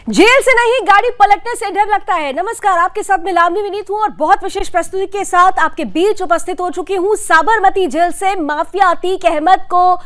Jail से नहीं, गाड़ी पलटने से डर लगता है। नमस्कार, आपके साथ मैं लावनी विनीत हूं और बहुत विशेष प्रस्तुति के साथ आपके बीच उपस्थित हो चुकी हूं। साबरमती जेल से माफिया अतीक अहमद को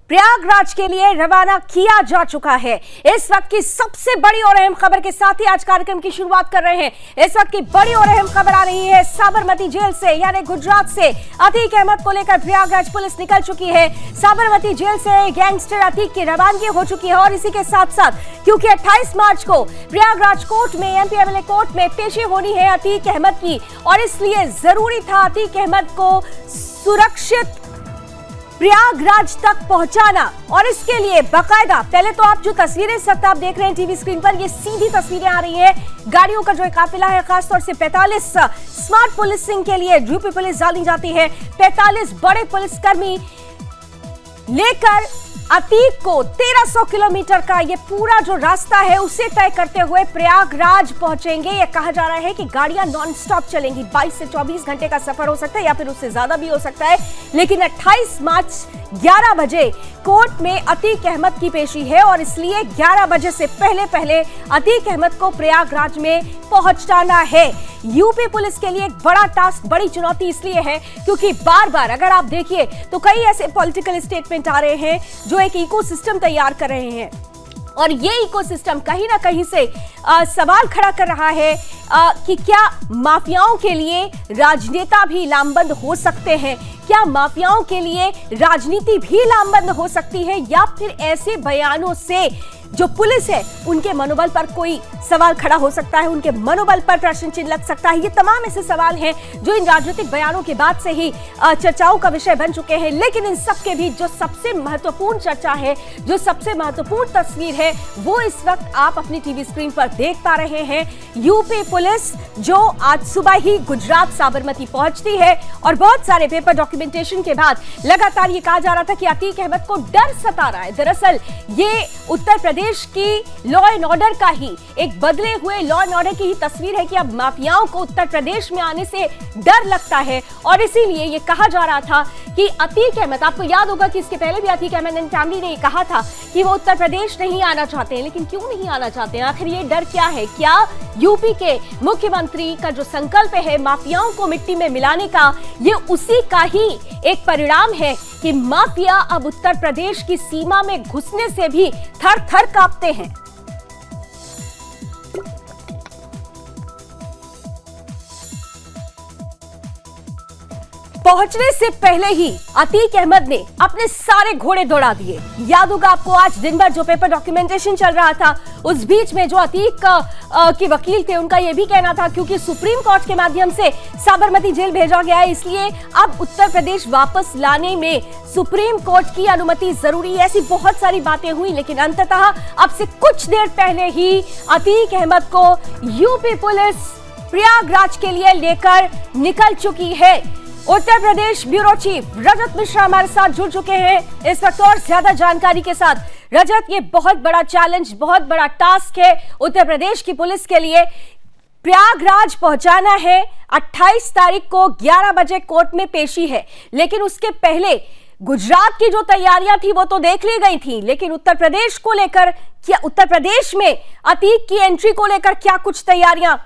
प्रयागराज के लिए रवाना किया जा चुका है। इस वक्त की सबसे बड़ी और अहम खबर के साथ ही आज कार्यक्रम की शुरुआत कर रहे हैं। इस वक्त की बड़ी और अहम खबर आ रही है साबरमती जेल से, यानी गुजरात से अतीक अहमद को लेकर प्रयागराज पुलिस निकल चुकी है। साबरमती जेल से गैंगस्टर अतीक की रवानगी हो चुकी है और इसी के साथ साथ क्योंकि 28 मार्च को प्रयागराज कोर्ट में, एमपीएमएलए कोर्ट में पेशी होनी है अतीक अहमद की, और इसलिए जरूरी था अतीक अहमद को सुरक्षित प्रयागराज तक पहुंचाना। और इसके लिए बाकायदा, पहले तो आप जो तस्वीरें इस वक्त आप देख रहे हैं टीवी स्क्रीन पर, ये सीधी तस्वीरें आ रही हैं गाड़ियों का जो एक काफिला है, खासतौर से 45 स्मार्ट पुलिसिंग के लिए यूपी पुलिस जानी जाती है। 45 बड़े पुलिसकर्मी लेकर अतीक को 1300 किलोमीटर का ये पूरा जो रास्ता है उसे तय करते हुए प्रयागराज पहुंचेंगे। ये कहा जा रहा है कि गाड़ियां नॉन स्टॉप चलेंगी, 22 से 24 घंटे का सफर हो सकता है या फिर उससे ज्यादा भी हो सकता है। लेकिन 28 मार्च 11 बजे कोर्ट में अतीक अहमद की पेशी है और इसलिए 11 बजे से पहले अतीक अहमद को प्रयागराज में पहुंचाना है। यूपी पुलिस के लिए एक बड़ा टास्क, बड़ी चुनौती इसलिए है क्योंकि बार बार अगर आप देखिए तो कई ऐसे पॉलिटिकल स्टेटमेंट आ रहे हैं जो एक इकोसिस्टम तैयार कर रहे हैं, और ये इकोसिस्टम कहीं ना कहीं से सवाल खड़ा कर रहा है कि क्या माफियाओं के लिए राजनेता भी लामबंद हो सकते हैं, क्या माफियाओं के लिए राजनीति भी लामबंद हो सकती है, या फिर ऐसे बयानों से जो पुलिस है उनके मनोबल पर कोई सवाल खड़ा हो सकता है, उनके मनोबल पर प्रश्न चिन्ह लग सकता है। ये तमाम ऐसे सवाल हैं जो इन राजनीतिक बयानों के बाद से ही चर्चाओं का विषय बन चुके हैं। लेकिन इन सब के बीच जो सबसे महत्वपूर्ण चर्चा है, जो सबसे महत्वपूर्ण तस्वीर है, वो इस वक्त आप अपनी टीवी स्क्रीन पर देख पा रहे हैं। यूपी पुलिस जो आज सुबह ही गुजरात साबरमती पहुंचती है और बहुत सारे पेपर डॉक्यूमेंटेशन के बाद लगातार ये कहा जा रहा था कि अतीक अहमद को डर सता रहा है। दरअसल ये उत्तर प्रदेश की लॉ एंड ऑर्डर का ही, एक बदले हुए लॉ एंड ऑर्डर की ही तस्वीर है कि अब माफियाओं को उत्तर प्रदेश में आने से डर लगता है। और इसीलिए ये कहा जा रहा था कि अतीक अहमद, आपको याद होगा कि इसके पहले भी अतीक अहमद एंड फैमिली ने कहा था कि वो उत्तर प्रदेश नहीं आना चाहते हैं। लेकिन क्यों नहीं आना चाहते हैं? आखिर ये डर क्या है? क्या यूपी के मुख्यमंत्री का जो संकल्प है माफियाओं को मिट्टी में मिलाने का, ये उसी का ही एक परिणाम है कि माफिया अब उत्तर प्रदेश की सीमा में घुसने से भी थर थर कांपते हैं। पहुंचने से पहले ही अतीक अहमद ने अपने सारे घोड़े दौड़ा दिए। याद होगा आपको, आज दिन भर जो पेपर डॉक्यूमेंटेशन चल रहा था उस बीच में जो अतीक के वकील थे उनका यह भी कहना था क्योंकि सुप्रीम कोर्ट के माध्यम से साबरमती जेल भेजा गया है, इसलिए अब उत्तर प्रदेश वापस लाने में सुप्रीम कोर्ट की अनुमति जरूरी है। ऐसी बहुत सारी बातें हुई, लेकिन अंततः अब से कुछ देर पहले ही अतीक अहमद को यूपी पुलिस प्रयागराज के लिए लेकर निकल चुकी है। उत्तर प्रदेश ब्यूरो चीफ रजत मिश्रा हमारे साथ जुड़ चुके हैं इस वक्त और ज्यादा जानकारी के साथ। रजत, ये बहुत बड़ा चैलेंज, बहुत बड़ा टास्क है उत्तर प्रदेश की पुलिस के लिए। प्रयागराज पहुंचाना है, 28 तारीख को 11 बजे कोर्ट में पेशी है, लेकिन उसके पहले गुजरात की जो तैयारियां थी वो तो देख ली गई थी, लेकिन उत्तर प्रदेश को लेकर, क्या उत्तर प्रदेश में अतीक की एंट्री को लेकर क्या कुछ तैयारियां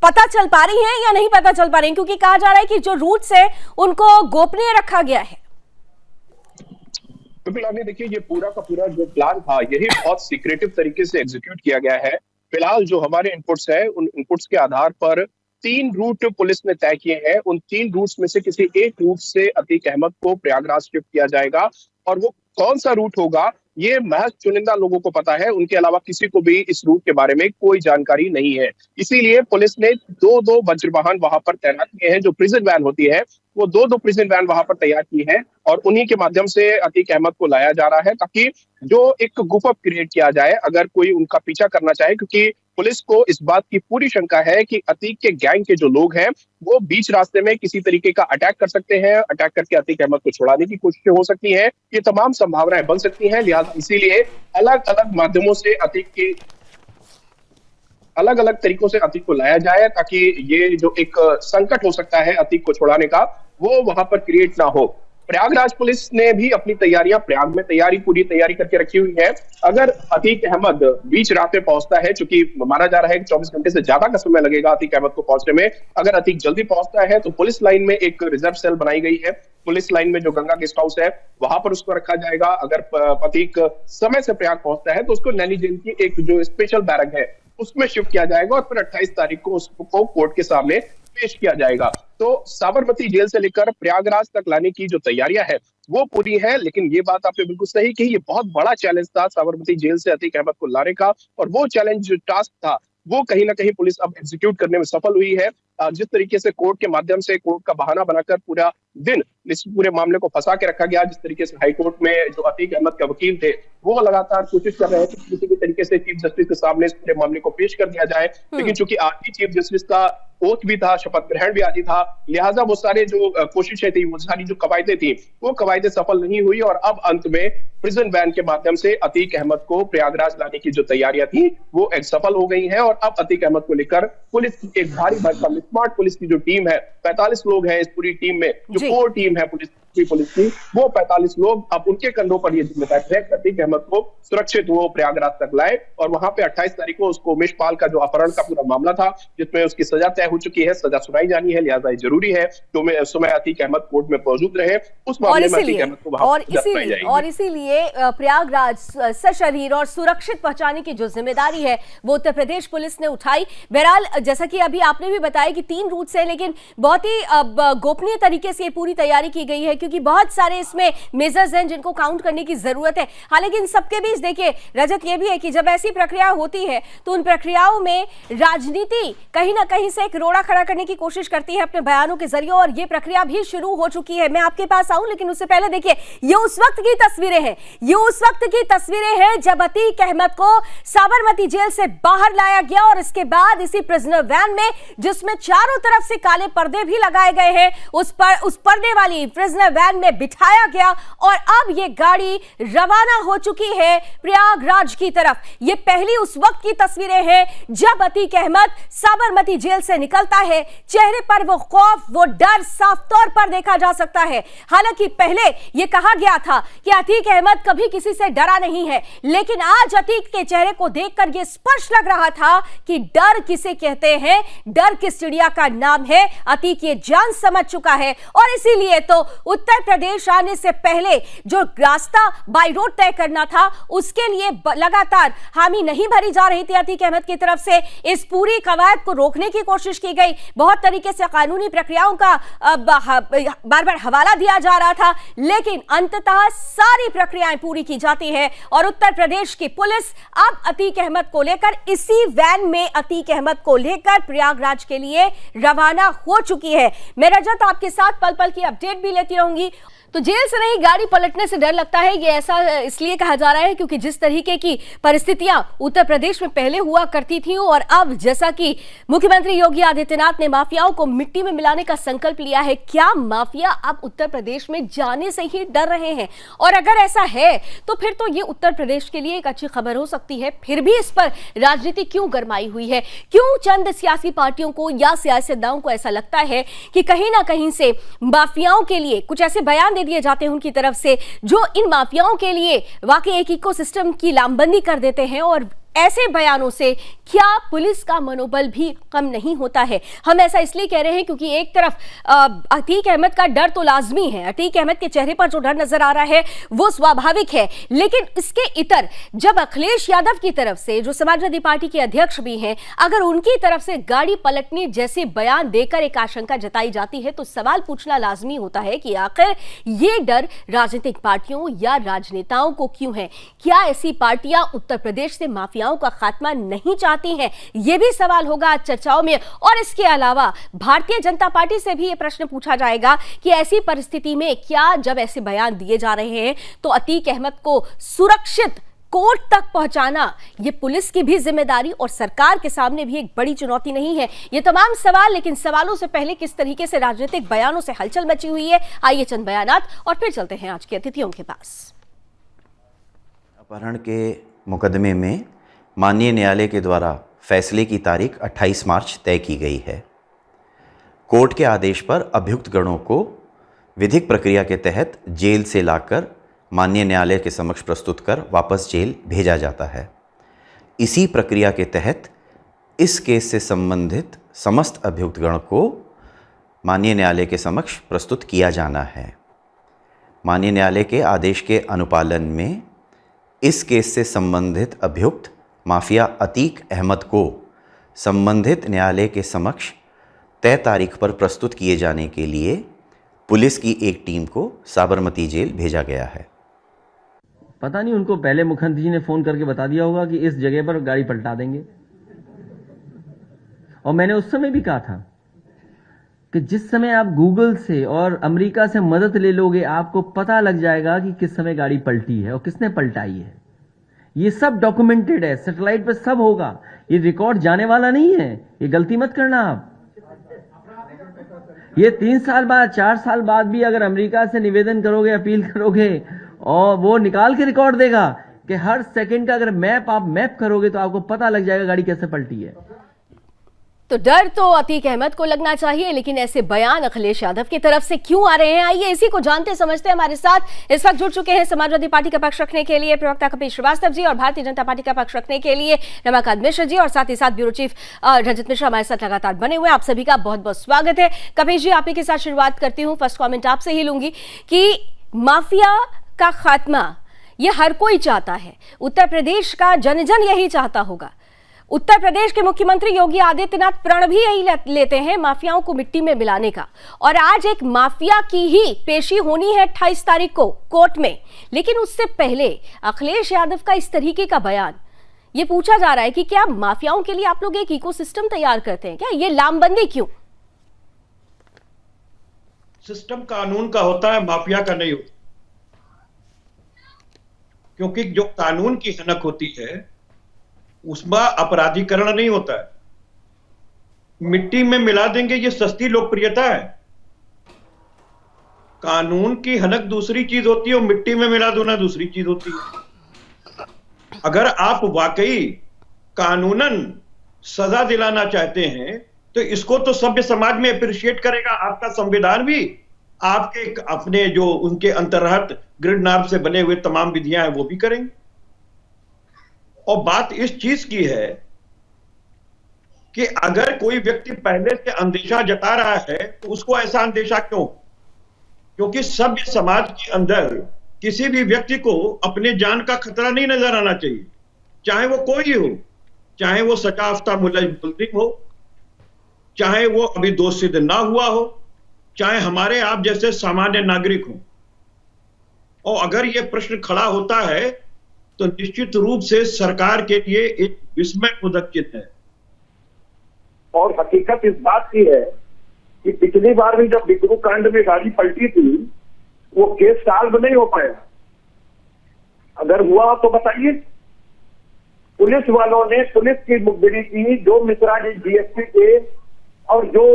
पता चल पा रही हैं या नहीं पता चल पा रही हैं? क्योंकि कहा जा रहा है कि जो रूट्स है उनको गोपनीय रखा गया है। तो फिलहाल देखिए, ये पूरा का पूरा जो प्लान था यही बहुत सीक्रेटिव तरीके से एग्जीक्यूट किया गया है। फिलहाल जो हमारे इनपुट्स है, उन इनपुट्स के आधार पर 3 रूट पुलिस ने तय किए हैं। उन 3 रूट्स में से किसी एक रूट से अतीक अहमद को प्रयागराज शिफ्ट किया जाएगा, और वो कौन सा रूट होगा ये महज चुनिंदा लोगों को पता है, उनके अलावा किसी को भी इस रूट के बारे में कोई जानकारी नहीं है। इसीलिए पुलिस ने 2-2 वज्रवाहन वहां पर तैनात किए हैं। जो प्रिजन वैन होती है वो 2-2 प्रिजन वैन वहां पर तैयार की है, और उन्हीं के माध्यम से अतीक अहमद को लाया जा रहा है ताकि जो एक गुफअप क्रिएट किया जाए अगर कोई उनका पीछा करना चाहे, क्योंकि पुलिस को इस बात की पूरी शंका है कि अतीक के गैंग के जो लोग हैं वो बीच रास्ते में किसी तरीके का अटैक कर सकते हैं, अटैक करके अतीक अहमद को छुड़ाने की कोशिश हो सकती है। ये तमाम संभावनाएं बन सकती हैं, लिहाजा इसीलिए अलग अलग माध्यमों से अतीक की अलग अलग तरीकों से अतीक को लाया जाए ताकि ये जो एक संकट हो सकता है अतीक को छुड़ाने का, वो वहां पर क्रिएट ना हो। प्रयागराज पुलिस ने भी अपनी तैयारियां, प्रयाग में पूरी तैयारी करके रखी हुई है। अगर अतीक अहमद बीच रात में पहुंचता है, चूंकि माना जा रहा है कि 24 घंटे से ज्यादा का समय लगेगा अतीक अहमद को पहुंचने में, अगर अतीक जल्दी पहुंचता है तो पुलिस लाइन में एक रिजर्व सेल बनाई गई है। पुलिस लाइन में जो गंगा गेस्ट हाउस है वहां पर उसको रखा जाएगा। अगर अतीक समय से प्रयाग पहुंचता है तो उसको नैनी जेल की एक जो स्पेशल बैरक है उसमें शिफ्ट किया जाएगा और फिर 28 तारीख को उसको कोर्ट के सामने पेश किया जाएगा। तो साबरमती जेल से लेकर प्रयागराज तक लाने की जो तैयारियां है वो पूरी है। लेकिन ये बात आपने बिल्कुल सही कही, ये बहुत बड़ा चैलेंज था साबरमती जेल से अतीक अहमद को लाने का, और वो चैलेंज जो टास्क था वो कहीं ना कहीं पुलिस अब एग्जीक्यूट करने में सफल हुई है। जिस तरीके से कोर्ट के माध्यम से, कोर्ट का बहाना बनाकर पूरा दिन इस पूरे मामले को फंसा के रखा गया, जिस तरीके से हाईकोर्ट में जो अतीक अहमद के वकील थे वो लगातार कोशिश कर रहे थे कि किसी भी तरीके से चीफ जस्टिस के सामने इस पूरे मामले को पेश कर दिया जाए, लेकिन चूंकि आज ही चीफ जस्टिस का ओथ भी था, शपथ ग्रहण भी आज ही था, लिहाजा वो सारे जो कोशिशें थी, वो सारी जो कवायदें थी, वो कवायदें सफल नहीं हुई और अब अंत में प्रिजन वैन के माध्यम से अतीक अहमद को प्रयागराज लाने की जो तैयारियां थी वो एक सफल हो गई हैं। और अब अतीक अहमद को लेकर पुलिस की एक भारी भरकम स्मार्ट पुलिस की जो टीम है, 45 लोग हैं इस पूरी टीम में, जो कोर टीम है पुलिस की, वो 45 लोग, अब उनके कंधों पर ये जिम्मेदारी है अतीक अहमद को सुरक्षित वो प्रयागराज तक लाए और वहां पे 28 तारीख को उसको उमेश पाल का जो अपहरण का पूरा मामला था, जिसमें उसकी सजा तय हो चुकी है, सजा सुनाई जानी है, लिहाजा जरूरी है तो समय अतीक अहमद कोर्ट में मौजूद रहे। उस मामले में अतीक अहमद को और इसीलिए प्रयागराज सशरीर और सुरक्षित पहुंचाने की जो जिम्मेदारी है वो उत्तर प्रदेश पुलिस ने उठाई। बहरहाल जैसा कि अभी आपने भी बताया कि 3 रूट से, लेकिन बहुत ही गोपनीय तरीके से ये पूरी तैयारी की गई है क्योंकि बहुत सारे इसमें मेजर्स हैं जिनको काउंट करने की जरूरत है। हालांकि इन सबके बीच देखिए रजत, ये भी है कि जब ऐसी प्रक्रिया होती है तो उन प्रक्रियाओं में राजनीति कहीं ना कहीं से एक रोड़ा खड़ा करने की कोशिश करती है अपने बयानों के जरिए, और ये प्रक्रिया भी शुरू हो चुकी है। मैं आपके पास आऊं लेकिन उससे पहले देखिए ये उस वक्त की तस्वीरें हैं, ये उस वक्त की तस्वीरें हैं जब अतीक अहमद को साबरमती जेल से बाहर लाया गया और इसके बाद इसी प्रिजनर वैन में, जिसमें चारों तरफ से काले पर्दे भी लगाए गए हैं, उस पर्दे वाली प्रिजनर वैन में बिठाया गया और अब ये गाड़ी रवाना हो चुकी है प्रयागराज की तरफ। ये पहली उस वक्त की तस्वीरें हैं जब अतीक अहमद साबरमती जेल से निकलता है। चेहरे पर वो खौफ, वो डर साफ तौर पर देखा जा सकता है। हालांकि पहले यह कहा गया था कि अतीक अहमद कभी किसी से डरा नहीं है, लेकिन आज अतीक के चेहरे को देखकर यह स्पष्ट लग रहा था कि डर किसे कहते हैं, डर किस चिड़िया का नाम है, अतीक ये जान समझ चुका है। और इसीलिए तो उत्तर प्रदेश आने से पहले जो रास्ता बाय रोड तय करना था उसके लिए लगातार हामी नहीं भरी जा रही थी अतीक अहमद की तरफ से। इस पूरी कवायद को रोकने की कोशिश की गई, बहुत तरीके से कानूनी प्रक्रियाओं का बार बार हवाला दिया जा रहा था, लेकिन अंततः सारी प्रक्रियाएं पूरी की जाती है और उत्तर प्रदेश की पुलिस अब अतीक अहमद को लेकर इसी वैन में अतीक अहमद को लेकर प्रयागराज के लिए रवाना हो चुकी है। मैं रजत आपके साथ पल पल की अपडेट भी लेती रहूंगी। तो जेल से नहीं, गाड़ी पलटने से डर लगता है, ये ऐसा इसलिए कहा जा रहा है क्योंकि जिस तरीके की परिस्थितियां उत्तर प्रदेश में पहले हुआ करती थी और अब जैसा कि मुख्यमंत्री योगी आदित्यनाथ ने माफियाओं को मिट्टी में मिलाने का संकल्प लिया है, क्या माफिया अब उत्तर प्रदेश में जाने से ही डर रहे हैं? और अगर ऐसा है तो फिर तो ये उत्तर प्रदेश के लिए एक अच्छी खबर हो सकती है। फिर भी इस पर राजनीति क्यों गरमाई हुई है? क्यों चंद सियासी पार्टियों को या सियासतदानों को ऐसा लगता है कि कहीं ना कहीं से माफियाओं के लिए कुछ ऐसे बयान दिए जाते हैं उनकी तरफ से जो इन माफियाओं के लिए वाकई एक इकोसिस्टम की लामबंदी कर देते हैं, और ऐसे बयानों से क्या पुलिस का मनोबल भी कम नहीं होता है? हम ऐसा इसलिए कह रहे हैं क्योंकि एक तरफ अतीक अहमद का डर तो लाजमी है, अतीक अहमद के चेहरे पर जो डर नजर आ रहा है वो स्वाभाविक है, लेकिन इसके इतर जब अखिलेश यादव की तरफ से, जो समाजवादी पार्टी के अध्यक्ष भी हैं, अगर उनकी तरफ से गाड़ी पलटने जैसे बयान देकर एक आशंका जताई जाती है तो सवाल पूछना लाजमी होता है कि आखिर ये डर राजनीतिक पार्टियों या राजनेताओं को क्यों है? क्या ऐसी पार्टियां उत्तर प्रदेश से माफियाओं का खात्मा नहीं चाहती हैं? यह भी सवाल होगा आज चर्चाओं में। और इसके अलावा भारतीय जनता पार्टी से भी यह प्रश्न पूछा जाएगा कि ऐसी परिस्थिति में क्या, जब ऐसे बयान दिए जा रहे हैं तो अतीक अहमद को सुरक्षित कोर्ट तक पहुंचाना ये पुलिस की भी जिम्मेदारी और सरकार के सामने भी एक बड़ी चुनौती नहीं है? ये तमाम सवाल, लेकिन सवालों से पहले किस तरीके से राजनीतिक बयानों से हलचल मची हुई है, आइए चंद बयानात और फिर चलते हैं आज के अतिथियों के पास। अपहरण के मुकदमे में माननीय न्यायालय के द्वारा फैसले की तारीख 28 मार्च तय की गई है। कोर्ट के आदेश पर अभियुक्त गणों को विधिक प्रक्रिया के तहत जेल से लाकर माननीय न्यायालय के समक्ष प्रस्तुत कर वापस जेल भेजा जाता है। इसी प्रक्रिया के तहत इस केस से संबंधित समस्त अभियुक्तगण को माननीय न्यायालय के समक्ष प्रस्तुत किया जाना है। माननीय न्यायालय के आदेश के अनुपालन में इस केस से संबंधित अभियुक्त माफिया अतीक अहमद को संबंधित न्यायालय के समक्ष तय तारीख पर प्रस्तुत किए जाने के लिए पुलिस की एक टीम को साबरमती जेल भेजा गया है। पता नहीं उनको पहले मुख्यमंत्री जी ने फोन करके बता दिया होगा कि इस जगह पर गाड़ी पलटा देंगे। और मैंने उस समय भी कहा था कि जिस समय आप गूगल से और अमेरिका से मदद ले लोगे आपको पता लग जाएगा कि किस समय गाड़ी पलटी है और किसने पलटाई है। ये सब डॉक्यूमेंटेड है, सैटेलाइट पे सब होगा, ये रिकॉर्ड जाने वाला नहीं है। ये गलती मत करना आप। ये 3 साल बाद 4 साल बाद भी अगर अमेरिका से निवेदन करोगे, अपील करोगे और वो निकाल के रिकॉर्ड देगा कि हर सेकंड का अगर आप मैप करोगे तो आपको पता लग जाएगा गाड़ी कैसे पलटी है। तो डर तो अतीक अहमद को लगना चाहिए, लेकिन ऐसे बयान अखिलेश यादव की तरफ से क्यों आ रहे हैं, आइए इसी को जानते समझते। हमारे साथ इस वक्त जुड़ चुके हैं समाजवादी पार्टी का पक्ष रखने के लिए प्रवक्ता कपिल श्रीवास्तव जी और भारतीय जनता पार्टी का पक्ष रखने के लिए रमाकांत मिश्र जी और साथ ही साथ ब्यूरो चीफ रजत मिश्रा हमारे साथ लगातार बने हुए। आप सभी का बहुत बहुत स्वागत है। कपिल जी, आप ही के साथ शुरुआत करती हूँ। फर्स्ट कॉमेंट आपसे ही लूंगी कि माफिया का खात्मा ये हर कोई चाहता है, उत्तर प्रदेश का जन जन यही चाहता होगा। उत्तर प्रदेश के मुख्यमंत्री योगी आदित्यनाथ प्रण भी यही लेते हैं माफियाओं को मिट्टी में मिलाने का। और आज एक माफिया की ही पेशी होनी है 28 तारीख को कोर्ट में, लेकिन उससे पहले अखिलेश यादव का इस तरीके का बयान, ये पूछा जा रहा है कि क्या माफियाओं के लिए आप लोग एक इकोसिस्टम तैयार करते हैं क्या? ये लामबंदी क्यों? सिस्टम कानून का होता है, माफिया का नहीं होता। क्योंकि जो कानून की हनक होती है उसमें अपराधीकरण नहीं होता है। मिट्टी में मिला देंगे ये सस्ती लोकप्रियता है। कानून की हनक दूसरी चीज होती है और मिट्टी में मिला देना दूसरी चीज होती है। अगर आप वाकई कानूनन सजा दिलाना चाहते हैं तो इसको तो सभ्य समाज में अप्रिशिएट करेगा। आपका संविधान भी आपके अपने जो उनके अंतर्गत ग्रिड नॉर्म से बने हुए तमाम विधियां हैं वो भी करेंगे। और बात इस चीज की है कि अगर कोई व्यक्ति पहले से अंदेशा जता रहा है तो उसको ऐसा अंदेशा क्यों? क्योंकि सभ्य समाज के अंदर किसी भी व्यक्ति को अपने जान का खतरा नहीं नजर आना चाहिए, चाहे वो कोई हो, चाहे वो सजायाफ्ता मुलजिम हो, चाहे वो अभी दोष सिद्ध ना हुआ हो, चाहे हमारे आप जैसे सामान्य नागरिक हो। और अगर यह प्रश्न खड़ा होता है तो निश्चित रूप से सरकार के लिए एक विस्मयबोधक चिन्ह है। और हकीकत इस बात की है कि पिछली बार भी जब बिकरू कांड में गाड़ी पलटी थी वो केस सॉल्व नहीं हो पाया। अगर हुआ तो बताइए। पुलिस वालों ने पुलिस की मुखबिरी की, जो मिश्रा जी डीएसपी के और जो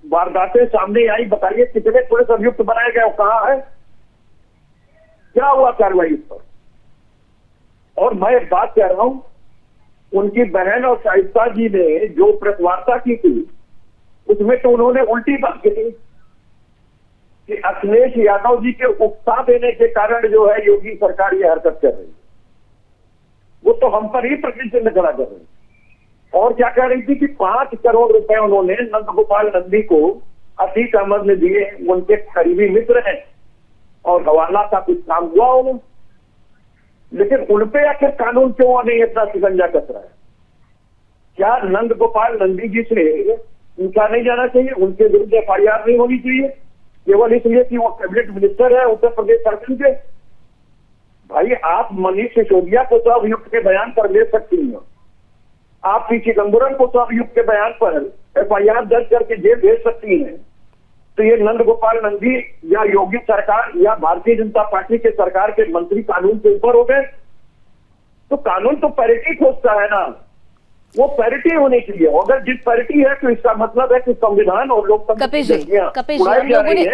वारदातें सामने आई, बताइए कितने पुलिस अभियुक्त बनाए गए, कहां है, क्या हुआ कार्रवाई इस पर? और मैं एक बात कह रहा हूं, उनकी बहन और शाइस्ता जी ने जो प्रेस वार्ता की थी उसमें तो उन्होंने उल्टी बात की कि अखिलेश यादव जी के उकसा देने के कारण जो है योगी सरकार ये हरकत कर रही है। वो तो हम पर ही प्रश्न चिन्ह खड़ा कर रही है। और क्या कह रही थी कि 5 करोड़ रुपए उन्होंने नंदगोपाल नंदी को अतीक अहमद ने दिए, उनके करीबी मित्र हैं और हवाला का कुछ काम हुआ उन्होंने। लेकिन उनपे आखिर कानून क्यों नहीं इतना शिकंजा कस रहा है? क्या नंद गोपाल नंदी जी से पूछा नहीं जाना चाहिए? उनके विरुद्ध FIR नहीं होनी चाहिए केवल इसलिए कि वो कैबिनेट मिनिस्टर है उत्तर प्रदेश शासन के? भाई, आप मनीष सिसोदिया को तो अभियुक्त के बयान पर ले सकती हैं, आप पी चिदम्बरम को तो अभियुक्त के बयान पर FIR दर्ज करके जेल भेज सकती हैं। तो ये नंद गोपाल नंदी या योगी सरकार या भारतीय जनता पार्टी के सरकार के मंत्री कानून से ऊपर हो गए? तो कानून तो पैरिटी खोजता है ना, वो पैरिटी होनी चाहिए। अगर जिस पैरिटी है तो इसका मतलब है कि संविधान और लोकतंत्र कपिल जी, हम लोगों ने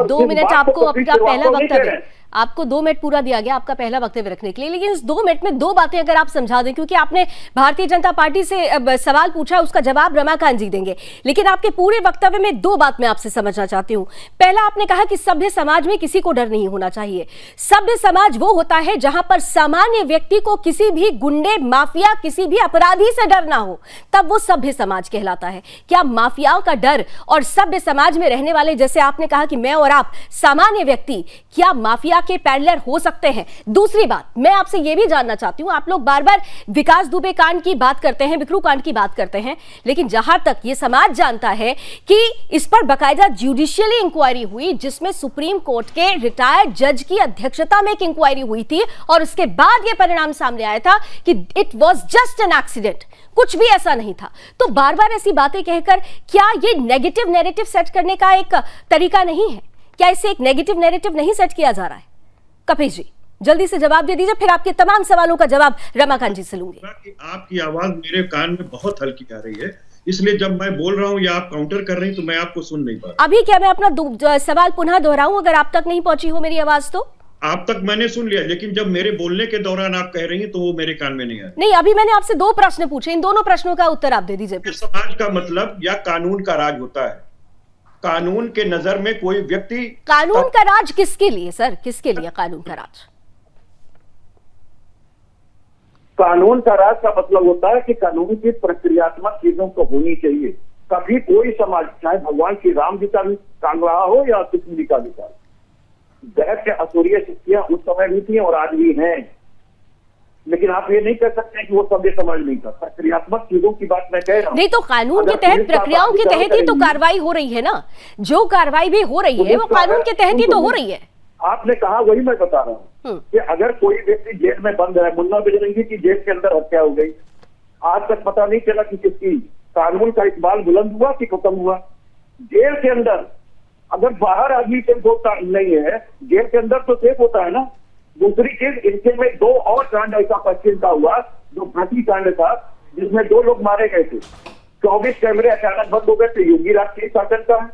2 मिनट आपको अपना पहला वक्तव्य आपको 2 मिनट पूरा दिया गया आपका पहला वक्तव्य रखने के लिए, लेकिन इस 2 मिनट में 2 बातें अगर आप समझा दें, क्योंकि आपने भारतीय जनता पार्टी से सवाल पूछा, उसका जवाब रमाकांत जी देंगे, लेकिन आपके पूरे वक्तव्य में 2 बात मैं आपसे समझना चाहती हूं। पहला, आपने कहा कि सभ्य समाज में किसी को डर नहीं होना चाहिए। सभ्य समाज वो होता है जहां पर सामान्य व्यक्ति को किसी भी गुंडे, माफिया, किसी भी अपराधी से डर ना हो, तब वो सभ्य समाज कहलाता है। क्या माफियाओं का डर और सभ्य समाज में रहने वाले, जैसे आपने कहा कि मैं और आप सामान्य व्यक्ति, क्या माफिया के पैरेलल हो सकते हैं? दूसरी बात मैं आपसे यह भी जानना चाहती हूं, आप लोग बार बार विकास दुबे कांड की बात करते हैं, विक्रू कांड की बात करते हैं, लेकिन जहां तक यह समाज जानता है कि इस पर बाकायदा जुडिशियली इंक्वायरी हुई, जिसमें सुप्रीम कोर्ट के रिटायर्ड जज की अध्यक्षता में एक इंक्वायरी हुई थी और उसके बाद यह परिणाम सामने आया था कि it was just an accident, कुछ भी ऐसा नहीं था। तो बार बार ऐसी बातें कहकर क्या यह नेगेटिव नैरेटिव सेट करने का एक तरीका नहीं है? क्या इससे एक नेगेटिव नैरेटिव नहीं सेट किया जा रहा है? कपिल जी जल्दी से जवाब दे दीजिए, फिर आपके तमाम सवालों का जवाब रमाकांत जी से लूंगी। आपकी आवाज मेरे कान में बहुत हल्की आ रही है, इसलिए जब मैं बोल रहा हूं या आप काउंटर कर रही हैं तो मैं आपको सुन नहीं पा रहा। अभी क्या मैं अपना सवाल पुनः दोहराऊं अगर आप तक नहीं पहुंची हो मेरी आवाज? तो आप तक मैंने सुन लिया, लेकिन जब मेरे बोलने के दौरान आप कह रही हैं तो वो मेरे कान में नहीं आया। नहीं, अभी मैंने आपसे 2 प्रश्न पूछे, इन दोनों प्रश्नों का उत्तर आप दे दीजिए। समाज का मतलब या कानून का राज होता है। कानून के नजर में कोई व्यक्ति, कानून का राज किसके लिए सर, किसके लिए कानून का राज? कानून का राज का मतलब होता है कि कानून की प्रक्रियात्मक चीजों को होनी चाहिए। कभी कोई समाज, चाहे भगवान श्री राम जी का भी काल रहा हो या कृष्ण जी का भी काल, दैव के असुरीय शक्तियां उस समय भी थी और आज भी हैं, लेकिन आप ये नहीं कह सकते कि वो सभ्य समाज नहीं था। प्रक्रियात्मक चीजों की बात मैं कह रहा हूं। नहीं तो कानून के तहत, प्रक्रियाओं के तहत ही तो कार्रवाई हो रही है ना, जो कार्रवाई भी हो रही है वो कानून के तहत ही तो हो रही है। आपने कहा वही मैं बता रहा हूँ कि अगर कोई व्यक्ति जेल में बंद है, मुन्ना बजरंगी की जेल के अंदर हत्या हो गई, आज तक पता नहीं चला कि किसकी, कानून का इकबाल बुलंद हुआ कि खत्म हुआ? जेल के अंदर अगर बाहर आदमी सेफ होता नहीं है, जेल के अंदर तो सेफ होता है ना। दूसरी चीज, इनके में 2 और कांड ऐसा पश्चिम का हुआ जो भ्रति कांड था, जिसमें 2 लोग मारे गए थे। 24 कैमरे अचानक बंद हो गए थे, योगी राज के शासन का है।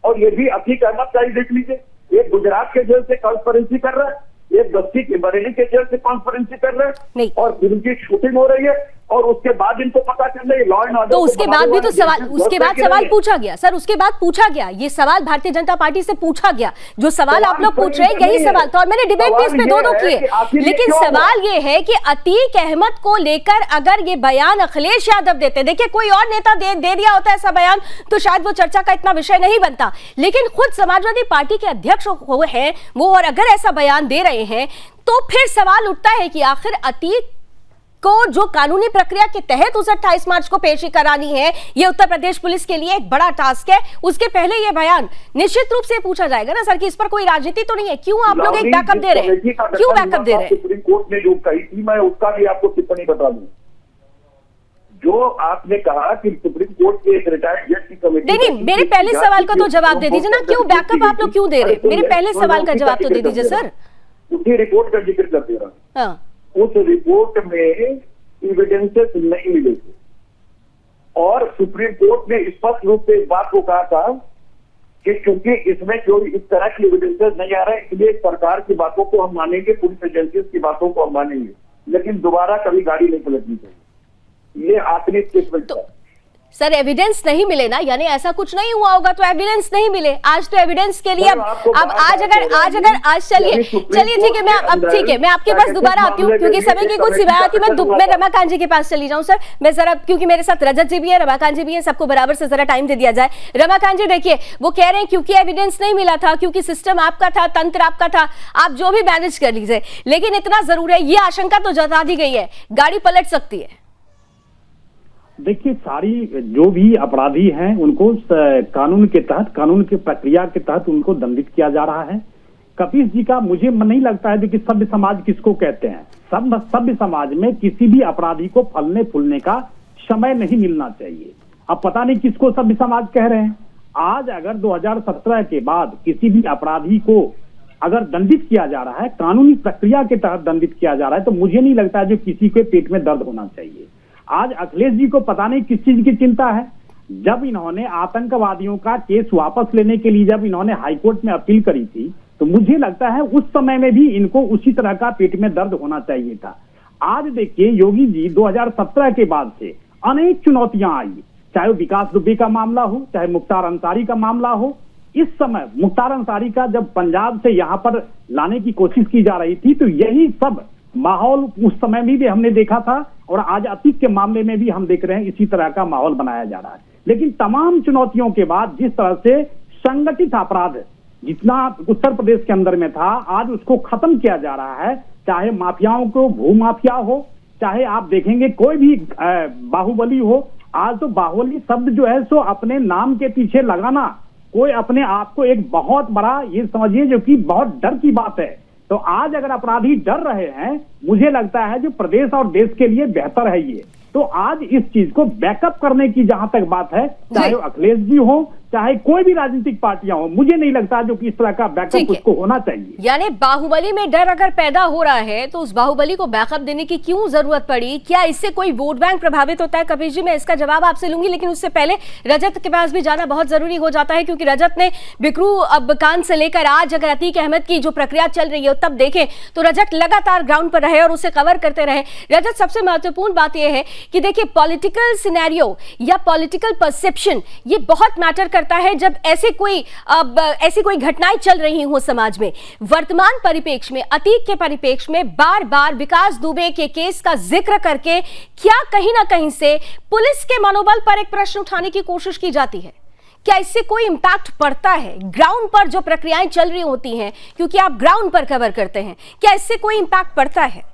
और ये भी अतीक अहमद का ही देख लीजिए, एक गुजरात के जेल से कॉन्फ्रेंसिंग कर रहा है, एक बस्ती के बरेली के जेल से कॉन्फ्रेंसिंग कर रहे हैं, और फिल्म की शूटिंग हो रही है, और उसके बाद इनको पता चल रहा है लॉ एंड ऑर्डर। तो उसके बाद भी तो सवाल, उसके बाद सवाल पूछा गया सर, उसके बाद पूछा गया, ये सवाल भारतीय जनता पार्टी से पूछा गया, जो सवाल आप लोग पूछ रहे हैं यही सवाल था, और मैंने डिबेट भी इस पे 2 किए। लेकिन सवाल ये है कि अतीक अहमद को लेकर अगर ये बयान अखिलेश यादव देते, देखिए कोई और नेता दे दिया होता ऐसा बयान तो शायद वो चर्चा का इतना विषय नहीं बनता, लेकिन खुद समाजवादी पार्टी के अध्यक्ष हैं वो, और अगर ऐसा बयान दे रहे हैं तो फिर सवाल उठता है कि आखिर अतीक को जो कानूनी प्रक्रिया के तहत उसे 28 मार्च को पेशी करानी है, ये उत्तर प्रदेश पुलिस के लिए एक बड़ा टास्क है। उसके पहले ये बयान निश्चित रूप से पूछा जाएगा ना सर कि इस पर कोई राजनीति तो नहीं है, क्यों आप लोग एक बैकअप दे रहे हैं, क्यों बैकअप दे रहे हैं? सुप्रीम कोर्ट ने जो कही थी, मैं उसका भी आपको टिप्पणी बता दूं। जो आपने कहा कि सुप्रीम कोर्ट के एक रिटायर्ड जज की कमेटी, नहीं, मेरे पहले सवाल का तो जवाब दे दीजिए ना, क्यों बैकअप आप लोग क्यों दे रहे हैं? मेरे पहले सवाल का जवाब तो दे दीजिए सर। उसी रिपोर्ट का जिक्र कर दे रहा हूं। उस रिपोर्ट में एविडेंसेस नहीं मिले थे, और सुप्रीम कोर्ट ने स्पष्ट रूप से इस बात को कहा था कि क्योंकि इसमें जो इस तरह की एविडेंसेस नहीं आ रहा है, इसलिए सरकार की बातों को हम मानेंगे, पुलिस एजेंसीज की बातों को हम मानेंगे, लेकिन दोबारा कभी गाड़ी नहीं पलटनी चाहिए। ये आखिरी स्टेटमेंट था। सर एविडेंस नहीं मिले ना, यानी ऐसा कुछ नहीं हुआ होगा तो एविडेंस नहीं मिले। आज तो एविडेंस के लिए अब आज चलिए ठीक है, मैं आपके पास दोबारा आती हूँ क्योंकि समय की कुछ सिवाय आती है। मैं रमाकांत जी के पास चली जाऊँ सर, मैं जरा, क्योंकि मेरे साथ रजत जी भी है, रमाकांत जी भी है, सबको बराबर से जरा टाइम दे दिया जाए। रमाकांत जी देखिए, वो कह रहे हैं क्योंकि एविडेंस नहीं मिला था, क्योंकि सिस्टम आपका था, तंत्र आपका था, आप जो भी मैनेज कर लीजिए, लेकिन इतना जरूर है, ये आशंका तो जता दी गई है, गाड़ी पलट सकती है। देखिए, सारी जो भी अपराधी हैं उनको कानून के तहत, कानून की प्रक्रिया के तहत उनको दंडित किया जा रहा है। कपिल जी का मुझे नहीं लगता है कि सभ्य समाज किसको कहते हैं। सभ्य समाज में किसी भी अपराधी को फलने फूलने का समय नहीं मिलना चाहिए। अब पता नहीं किसको सभ्य समाज कह रहे हैं। आज अगर 2017 के बाद किसी भी अपराधी को अगर दंडित किया जा रहा है, कानूनी प्रक्रिया के तहत दंडित किया जा रहा है, तो मुझे नहीं लगता है जो किसी के पेट में दर्द होना चाहिए। आज अखिलेश जी को पता नहीं किस चीज की चिंता है। जब इन्होंने आतंकवादियों का केस वापस लेने के लिए जब इन्होंने हाईकोर्ट में अपील करी थी, तो मुझे लगता है उस समय में भी इनको उसी तरह का पेट में दर्द होना चाहिए था। आज देखिए योगी जी 2017 के बाद से अनेक चुनौतियां आई, चाहे वो विकास दुबे का मामला हो, चाहे मुख्तार अंसारी का मामला हो। इस समय मुख्तार अंसारी का जब पंजाब से यहाँ पर लाने की कोशिश की जा रही थी, तो यही सब माहौल उस समय में भी हमने देखा था और आज अतीक के मामले में भी हम देख रहे हैं इसी तरह का माहौल बनाया जा रहा है। लेकिन तमाम चुनौतियों के बाद जिस तरह से संगठित अपराध जितना उत्तर प्रदेश के अंदर में था, आज उसको खत्म किया जा रहा है। चाहे माफियाओं को भू माफिया हो, चाहे आप देखेंगे कोई भी बाहुबली हो। आज तो बाहुबली शब्द जो है सो अपने नाम के पीछे लगाना कोई अपने आप को एक बहुत बड़ा ये समझिए जो कि बहुत डर की बात है। तो आज अगर अपराधी डर रहे हैं, मुझे लगता है जो प्रदेश और देश के लिए बेहतर है ये। तो आज इस चीज को बैकअप करने की जहां तक बात है, चाहे वो अखिलेश जी हो, चाहे कोई भी राजनीतिक पार्टियां हो, मुझे नहीं लगता जो कि इस तरह का बैकअप उसको होना चाहिए। यानी बाहुबली में डर अगर पैदा हो रहा है तो उस बाहुबली को बैकअप देने की क्यों जरूरत पड़ी? क्या इससे कोई वोट बैंक प्रभावित होता है? कपिल जी, मैं इसका जवाब आपसे लूंगी, लेकिन उससे पहले रजत के पास भी जाना बहुत जरूरी हो जाता है, क्योंकि रजत ने बिकरू अब कांड से लेकर आज अगर अतीक अहमद की जो प्रक्रिया चल रही है तब देखें तो रजत लगातार ग्राउंड पर रहे और उसे कवर करते रहे। रजत, सबसे महत्वपूर्ण बात यह है कि देखिए पॉलिटिकल सिनेरियो या पॉलिटिकल परसेप्शन ये बहुत मैटर करता है जब ऐसी कोई घटनाएं चल रही हो समाज में। वर्तमान परिप्रेक्ष्य में, अतीक के परिप्रेक्ष्य में बार बार विकास दुबे के केस का जिक्र करके क्या कहीं ना कहीं से पुलिस के मनोबल पर एक प्रश्न उठाने की कोशिश की जाती है? क्या इससे कोई इंपैक्ट पड़ता है ग्राउंड पर जो प्रक्रियाएं चल रही होती हैं, क्योंकि आप ग्राउंड पर कवर करते हैं, क्या इससे कोई इंपैक्ट पड़ता है?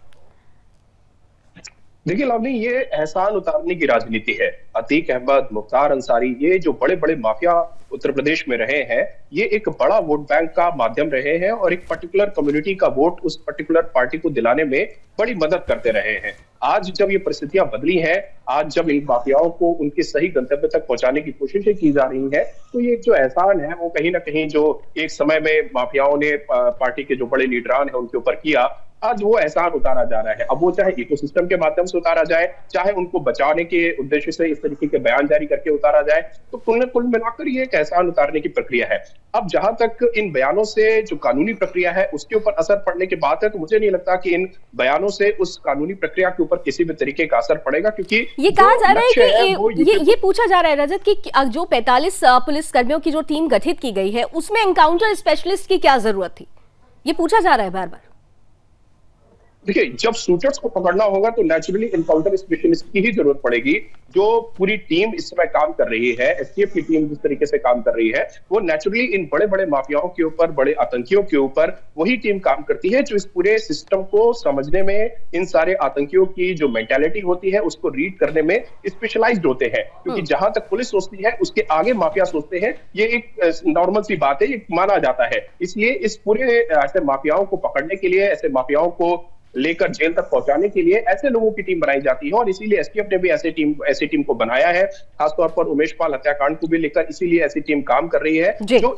देखिए लावनी, ये एहसान उतारने की राजनीति है। अतीक अहमद, मुख्तार अंसारी, ये जो बड़े बड़े माफिया उत्तर प्रदेश में रहे हैं, ये एक बड़ा वोट बैंक का माध्यम रहे हैं और एक पर्टिकुलर कम्युनिटी का वोट उस पर्टिकुलर पार्टी को दिलाने में बड़ी मदद करते रहे हैं। आज जब ये परिस्थितियां बदली हैं, आज जब इन माफियाओं को उनके सही गंतव्य तक पहुंचाने की कोशिशें की जा रही हैं, तो ये जो एहसान है वो कहीं ना कहीं जो एक समय में माफियाओं ने पार्टी के जो बड़े लीडरान है उनके ऊपर किया, आज वो एहसान उतारा जा रहा है। अब वो चाहे इकोसिस्टम के माध्यम से उतारा जाए, चाहे उनको बचाने के उद्देश्य से इस तरीके के बयान जारी करके उतारा जाए, तो कुल मिलाकर ये एक एहसान उतारने की प्रक्रिया है। अब जहां तक इन बयानों से जो कानूनी प्रक्रिया है उसके ऊपर असर पड़ने की बात है, तो मुझे नहीं लगता कि इन बयानों से उस कानूनी प्रक्रिया के ऊपर किसी भी तरीके का असर पड़ेगा, क्योंकि ये कहा जा रहा है कि ये पूछा जा रहा है रजत की जो 45 पुलिस कर्मियों की जो टीम गठित की गई है उसमें एनकाउंटर स्पेशलिस्ट की क्या जरूरत थी? ये पूछा जा रहा है बार बार। देखिए, जब शूटर्स को पकड़ना होगा तो नेचुरली एनकाउंटर स्पेशलिस्ट की ही जरूरत पड़ेगी। जो पूरी टीम इस समय काम कर रही है, एसटीएफ की टीम जिस तरीके से काम कर रही है, वो नेचुरली इन बड़े बड़े माफियाओं के ऊपर, बड़े आतंकियों के ऊपर वही टीम काम करती है जो इस पूरे सिस्टम को समझने में, इन सारे आतंकियों की जो मेंटालिटी होती है उसको रीड करने में स्पेशलाइज्ड होते हैं। क्योंकि जहां तक पुलिस सोचती है उसके आगे माफिया सोचते हैं, ये एक नॉर्मल सी बात है, ये माना जाता है। इसलिए इस पूरे ऐसे माफियाओं को पकड़ने के लिए, ऐसे माफियाओं को लेकर जेल तक पहुंचाने के लिए ऐसे लोगों की टीम बनाई जाती है, और इसीलिए एसटीएफ ने भी ऐसी टीम को बनाया है। खासतौर पर उमेश पाल हत्याकांड को भी लेकर इसीलिए ऐसी टीम काम कर रही है जो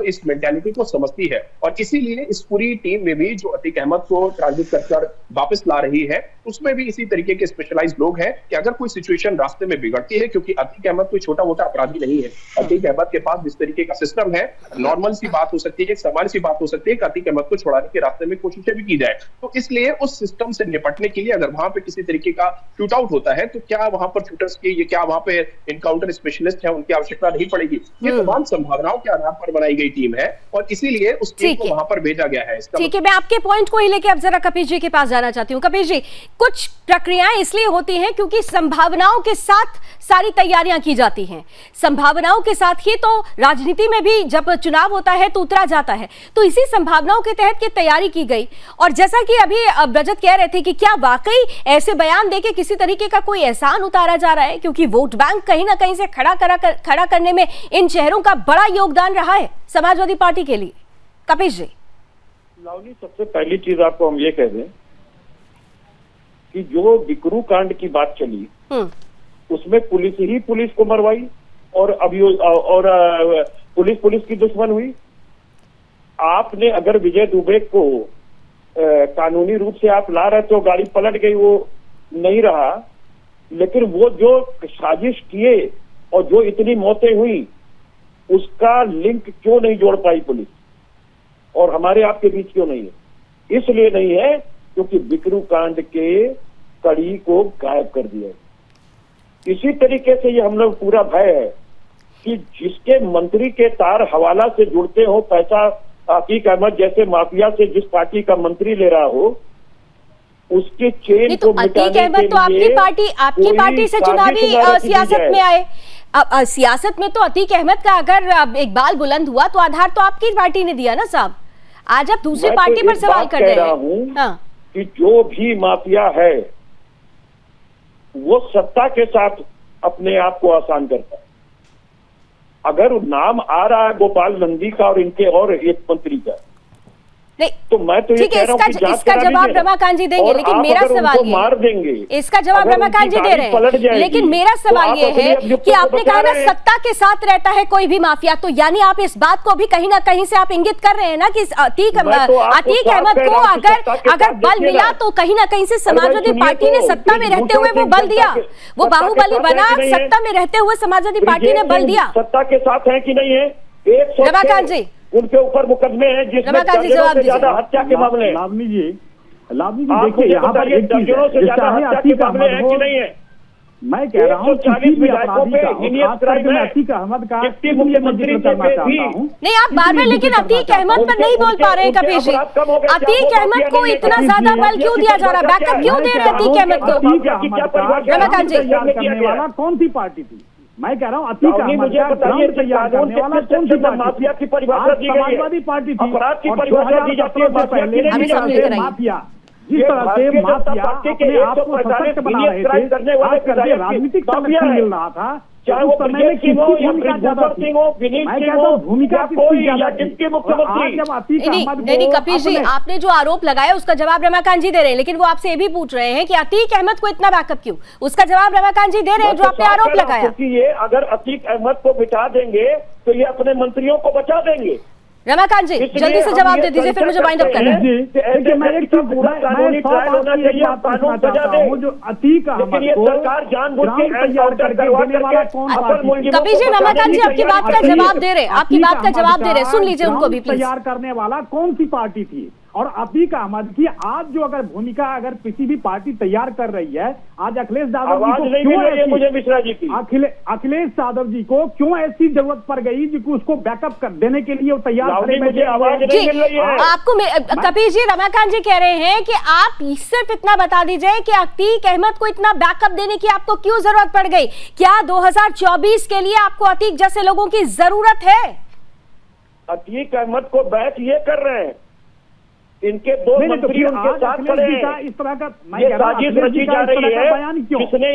इस मेंटालिटी को समझती है। और इसीलिए इस पूरी टीम में भी जो अतीक अहमद को ट्रांजिट कर वापस ला रही है, उसमें भी इसी तरीके के स्पेशलाइज्ड लोग हैं कि अगर कोई सिचुएशन रास्ते में बिगड़ती है, क्योंकि अतीक अहमद कोई छोटा मोटा अपराधी नहीं है। अतीक अहमद के पास जिस तरीके का सिस्टम है, नॉर्मल सी बात हो सकती है, सामान्य सी बात हो सकती है कि अतीक अहमद को छुड़ाने के रास्ते में कोशिशें भी की जाए। तो इसलिए उस सिस्टम से निपटने के लिए अगर वहां पे किसी तरीके का शूट आउट होता है, तो क्या वहां पर शूटर्स की, ये क्या वहां पे इनकाउंटर स्पेशलिस्ट है, उनकी आवश्यकता नहीं पड़ेगी? ये तमाम संभावनाओं के आधार पर बनाई गई टीम है और इसीलिए उस टीम को वहां पर भेजा गया है। ठीक है, मैं आपके पॉइंट को ही लेके अब जरा कपिल जी के पास जाना चाहती हूँ। कपिल जी, कुछ प्रक्रियाएं इसलिए होती हैं क्योंकि संभावनाओं के साथ सारी तैयारियां की जाती हैं। संभावनाओं के साथ ही तो राजनीति में भी जब चुनाव होता है तो उतरा जाता है। तो इसी संभावनाओं के तहत की तैयारी की गई। और जैसा कि अभी रजत कह रहे थे कि क्या वाकई ऐसे बयान देके किसी तरीके का कोई एहसान उतारा जा रहा है, क्योंकि वोट बैंक कहीं ना कहीं से खड़ा करने में इन चेहरों का बड़ा योगदान रहा है समाजवादी पार्टी के लिए। कपिल जी, लावनी, सबसे पहली चीज आपको हम ये कह दें कि जो बिकरू कांड की बात चली उसमें पुलिस ही पुलिस को मरवाई और पुलिस की दुश्मन हुई। आपने अगर विजय दुबे को कानूनी रूप से आप ला रहे तो गाड़ी पलट गई, वो नहीं रहा, लेकिन वो जो साजिश किए और जो इतनी मौतें हुई उसका लिंक क्यों नहीं जोड़ पाई पुलिस? और हमारे आपके बीच क्यों नहीं है? इसलिए नहीं है क्योंकि बिकरू कांड के कड़ी को गायब कर दिया। इसी तरीके से ये हम लोग पूरा भय है कि जिसके मंत्री के तार हवाला से जुड़ते हो, पैसा अतीक अहमद जैसे माफिया से जिस पार्टी का मंत्री ले रहा हो, उसके चेन तो को मिटाने अतीक अहमद तो आपकी पार्टी से चुनावी सियासत में आए। अब सियासत में तो अतीक अहमद का अगर इकबाल बुलंद हुआ तो आधार तो आपकी पार्टी ने दिया ना साहब। आज आप दूसरी पार्टी पर सवाल कर रहे हैं। हाँ। कि जो भी माफिया है वो सत्ता के साथ अपने आप को आसान करता है। अगर नाम आ रहा है गोपाल नंदी का और इनके और एक मंत्री का, तो मैं तो ये कह रहा हूं कि इसका जवाब रमाकांत जी देंगे, लेकिन मेरा सवाल ये मार देंगे, इसका जवाब रमाकांत जी दे रहे हैं, लेकिन मेरा सवाल ये है कि आपने कहा ना सत्ता के साथ रहता है कोई भी माफिया, तो यानी आप इस बात को भी कहीं ना कहीं से आप इंगित कर रहे हैं ना कि अतीक अहमद को अगर बल मिला तो कहीं ना कहीं से समाजवादी पार्टी ने सत्ता में रहते हुए वो बल दिया, वो बाहुबली बना, सत्ता में रहते हुए समाजवादी पार्टी ने बल दिया। सत्ता के साथ है कि नहीं है? रमाकांत जी उनके ऊपर मुकदमे हैं जिसमें दर्जनों से ज्यादा हत्या के मामले हैं। लावनी जी देखिए यहाँ पर एक चीज है, से ज्यादा हत्या के मामले हैं कि नहीं है? मैं कह रहा हूँ किसी भी अपराधी का, खासकर मैं अतीक अहमद का मुख्यमंत्री करना चाहता हूँ। नहीं, आप बार बार लेकिन अतीक अहमद पर नहीं बोल पा रहे हैं कपिल जी। अतीक अहमद को इतना ज्यादा बल क्यों दिया जा रहा है? बैकअप क्यों दे रहे हैं अतीक अहमद को? रमाकांत जी करने वाला कौन सी पार्टी थी? मैं कह रहा हूँ अतीक अहमद का ग्राउंड तैयार करने वाला कौन सी माफिया की परिभाषा दी गई है? समाजवादी पार्टी थी। अपराध की परिभाषा दी जाती है पहले माफिया, जिस तरह से माफिया अपने आप को सशक्त बना रहे थे, आज करके राजनीतिक संरक्षण मिल रहा था, चाहे वो समय सिंह हो या भूमिका सिंह हो, विनीत सिंह हो, भूमिका कोई या डिप्टी मुख्यमंत्री। नहीं कपिल जी, आपने जो आरोप लगाया उसका जवाब रमाकांत जी दे रहे हैं, लेकिन वो आपसे ये भी पूछ रहे हैं कि अतीक अहमद को इतना बैकअप क्यों? उसका जवाब रमाकांत जी दे रहे हैं जो आपने आरोप लगाया। क्योंकि ये अगर अतीक अहमद को बिठा देंगे तो ये अपने मंत्रियों को बचा देंगे। रमाकांत जी जल्दी से जवाब दे दीजिए, फिर मुझे वाइंड अप करना है। जो अतीक अहमद को सरकार जानबूझ के कपिल जी, रमाकांत जी आपकी बात का जवाब दे रहे, आपकी बात का जवाब दे रहे, सुन लीजिए उनको भी प्लीज। तैयार करने वाला कौन सी पार्टी थी? और अतीक अहमद की आज जो अगर भूमिका अगर किसी भी पार्टी तैयार कर रही है, आज अखिलेश यादव जी को क्यों, मुझे मिश्रा जी की अखिलेश यादव जी को क्यों ऐसी जरूरत पड़ गई जिसको उसको बैकअप कर देने के लिए वो तैयार मुझे आवाज नहीं मिल रही है आपको? कपिल जी, रमाकांत जी कह रहे हैं कि आप सिर्फ इतना बता दीजिए कि अतीक अहमद को इतना बैकअप देने की आपको क्यों जरूरत पड़ गई? क्या 2024 के लिए आपको अतीक जैसे लोगों की जरूरत है? अतीक अहमद को बैक ये कर रहे हैं, इनके दो मंत्री उनके साथ खड़े हैं। इस तरह का ये साजिश रची जा रही है, जिसने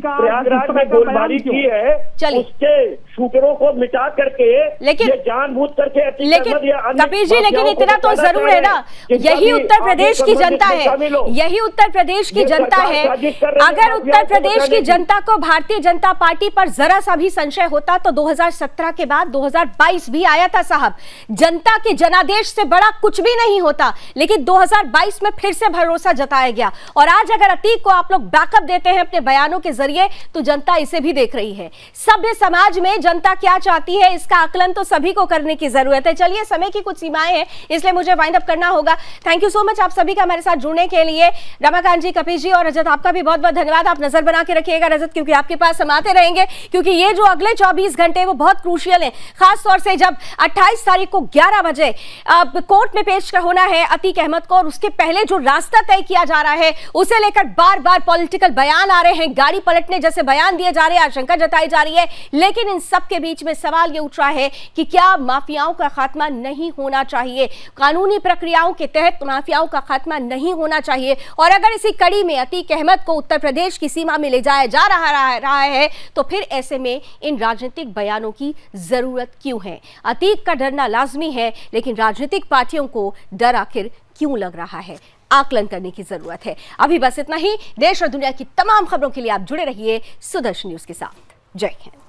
प्रयागराज में गोलबारी की है उसके शूटरों को मिटा करके, लेकिन ये जानबूझ करके, लेकिन कपिल जी, लेकिन इतना तो जरूर है ना, यही उत्तर प्रदेश की जनता है, यही उत्तर प्रदेश की जनता है। अगर उत्तर प्रदेश की जनता को भारतीय जनता पार्टी पर जरा सा भी संशय होता तो 2017 के बाद 2022 भी आया था साहब। जनता के जनादेश से बड़ा कुछ भी नहीं होता, लेकिन 2022 में फिर से भरोसा जताया गया। और आज अगर अतीक को आप लोग बैकअप देते हैं अपने बयानों के जरिए तो जनता इसे भी देख रही है। सभ्य समाज में जनता क्या चाहती है इसका आकलन तो सभी को करने की जरूरत है। चलिए, समय की कुछ सीमाएं हैं इसलिए मुझे वाइंड अप करना होगा। थैंक यू सो मच आप सभी का हमारे साथ जुड़ने के लिए। रमाकांत जी, कपिल जी और रजत, आपका भी बहुत बहुत धन्यवाद। आप नजर बना के रखिएगा रजत, क्योंकि आपके पास हम आते रहेंगे, क्योंकि ये जो अगले 24 घंटे वो बहुत क्रूशियल है, खासतौर से जब 28 तारीख को 11 बजे कोर्ट में पेश होना है अतीक अहमद को, और उसके पहले जो रास्ता तय किया जा रहा है उसे लेकर बार बार पॉलिटिकल बयान आ रहे हैं, गाड़ी पलटने जैसे बयान दिए जा रहे हैं, आशंका जताई जा रही है। लेकिन इन सब के बीच में सवाल यह उठ रहा है कि क्या माफियाओं का खात्मा नहीं होना चाहिए? कानूनी प्रक्रियाओं के तहत माफियाओं का खात्मा नहीं होना चाहिए। और अगर इसी कड़ी में अतीक अहमद को उत्तर प्रदेश की सीमा में ले जाया जा रहा है तो फिर ऐसे में इन राजनीतिक बयानों की जरूरत क्यों है? अतीक का डरना लाजमी है, लेकिन राजनीतिक पार्टियों को डर आखिर क्यों लग रहा है? आकलन करने की जरूरत है। अभी बस इतना ही। देश और दुनिया की तमाम खबरों के लिए आप जुड़े रहिए सुदर्शन न्यूज के साथ। जय हिंद।